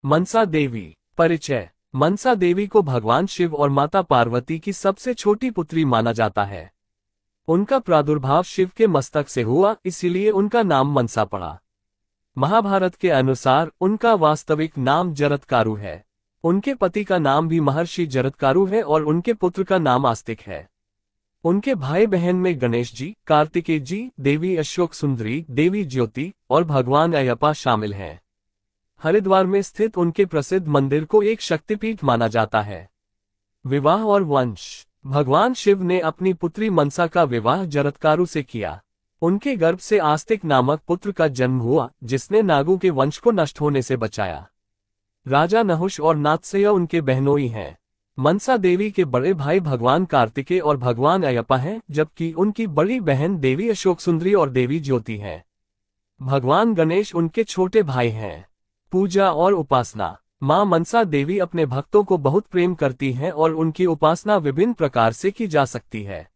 मनसा देवी। परिचय। मनसा देवी को भगवान शिव और माता पार्वती की सबसे छोटी पुत्री माना जाता है। उनका प्रादुर्भाव शिव के मस्तक से हुआ, इसीलिए उनका नाम मनसा पड़ा। महाभारत के अनुसार उनका वास्तविक नाम जरत्कारु है। उनके पति का नाम भी महर्षि जरत्कारु है और उनके पुत्र का नाम आस्तिक है। उनके भाई बहन में गणेश जी, कार्तिकेय जी, देवी अशोक सुंदरी, देवी ज्योति और भगवान अयप्पा शामिल हैं। हरिद्वार में स्थित उनके प्रसिद्ध मंदिर को एक शक्तिपीठ माना जाता है। विवाह और वंश। भगवान शिव ने अपनी पुत्री मनसा का विवाह जरत्कारु से किया। उनके गर्भ से आस्तिक नामक पुत्र का जन्म हुआ, जिसने नागों के वंश को नष्ट होने से बचाया। राजा नहुष और नात्सय उनके बहनोई हैं। मनसा देवी के बड़े भाई भगवान कार्तिकेय और भगवान अयप्पा हैं, जबकि उनकी बड़ी बहन देवी अशोक सुंदरी और देवी ज्योति हैं। भगवान गणेश उनके छोटे भाई हैं। पूजा और उपासना। मां मनसा देवी अपने भक्तों को बहुत प्रेम करती हैं और उनकी उपासना विभिन्न प्रकार से की जा सकती है।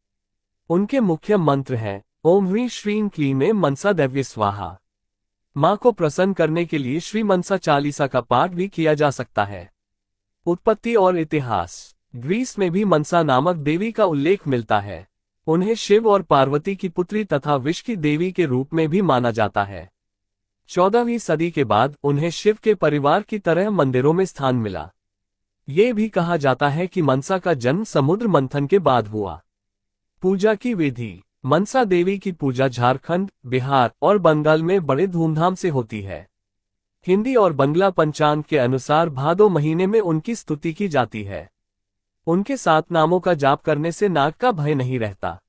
उनके मुख्य मंत्र हैं ओम ह्रीं श्रीं क्लीं में मनसा देव्ये स्वाहा। मां को प्रसन्न करने के लिए श्री मनसा चालीसा का पाठ भी किया जा सकता है। उत्पत्ति और इतिहास। ग्रीस में भी मनसा नामक देवी का उल्लेख मिलता है। उन्हें शिव और पार्वती की पुत्री तथा विष की देवी के रूप में भी माना जाता है। 14वीं सदी के बाद उन्हें शिव के परिवार की तरह मंदिरों में स्थान मिला। ये भी कहा जाता है कि मनसा का जन्म समुद्र मंथन के बाद हुआ। पूजा की विधि। मनसा देवी की पूजा झारखंड, बिहार और बंगाल में बड़े धूमधाम से होती है। हिंदी और बंगला पंचांग के अनुसार भादो महीने में उनकी स्तुति की जाती है। उनके 7 नामों का जाप करने से नाग का भय नहीं रहता।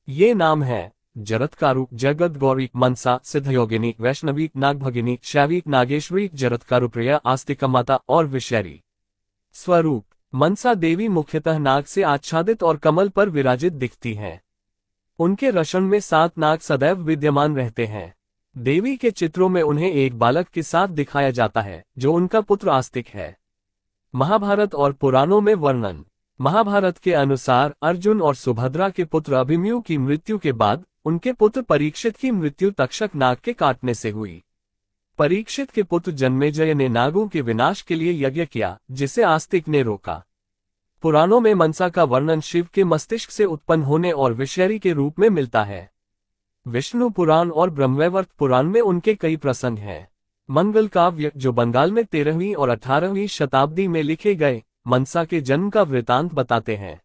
ये नाम है जरत्कारु, जगत गौरी, मनसा, सिद्धयोगिनी, वैष्णवी, नागभगिनी, शैवी, नागेश्वरी, जरत्कारु प्रिया, आस्तिका माता और विषैरी। स्वरूप। मनसा देवी मुख्यतः नाग से आच्छादित और कमल पर विराजित दिखती हैं। उनके रशन में 7 नाग सदैव विद्यमान रहते हैं। देवी के चित्रों में उन्हें एक बालक के साथ दिखाया जाता है, जो उनका पुत्र आस्तिक है। महाभारत और पुराणों में वर्णन। महाभारत के अनुसार अर्जुन और सुभद्रा के पुत्र अभिमन्यु की मृत्यु के बाद उनके पुत्र परीक्षित की मृत्यु तक्षक नाग के काटने से हुई। परीक्षित के पुत्र जन्मेजय ने नागों के विनाश के लिए यज्ञ किया, जिसे आस्तिक ने रोका। पुराणों में मनसा का वर्णन शिव के मस्तिष्क से उत्पन्न होने और विषैरी के रूप में मिलता है। विष्णु पुराण और ब्रह्मवैवर्त पुराण में उनके कई प्रसंग हैं। मंगल काव्य, जो बंगाल में 13वीं और 18वीं शताब्दी में लिखे गए, मनसा के जन्म का वृतांत बताते हैं।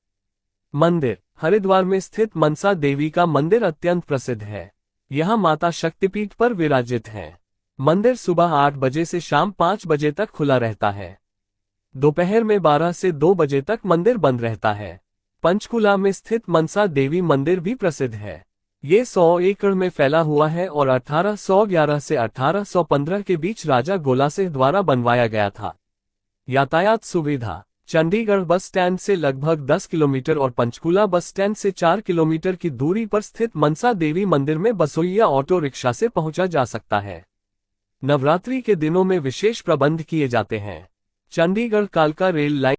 मंदिर। हरिद्वार में स्थित मनसा देवी का मंदिर अत्यंत प्रसिद्ध है। यहाँ माता शक्तिपीठ पर विराजित हैं। मंदिर सुबह 8 बजे से शाम 5 बजे तक खुला रहता है। दोपहर में 12 से 2 बजे तक मंदिर बंद रहता है। पंचकुला में स्थित मनसा देवी मंदिर भी प्रसिद्ध है। ये 100 एकड़ में फैला हुआ है और 1811 से 1815 के बीच राजा गोलासिंह द्वारा बनवाया गया था। यातायात सुविधा। चंडीगढ़ बस स्टैंड से लगभग 10 किलोमीटर और पंचकुला बस स्टैंड से 4 किलोमीटर की दूरी पर स्थित मनसा देवी मंदिर में बसों या ऑटो रिक्शा से पहुंचा जा सकता है। नवरात्रि के दिनों में विशेष प्रबंध किए जाते हैं। चंडीगढ़ कालका रेल लाइन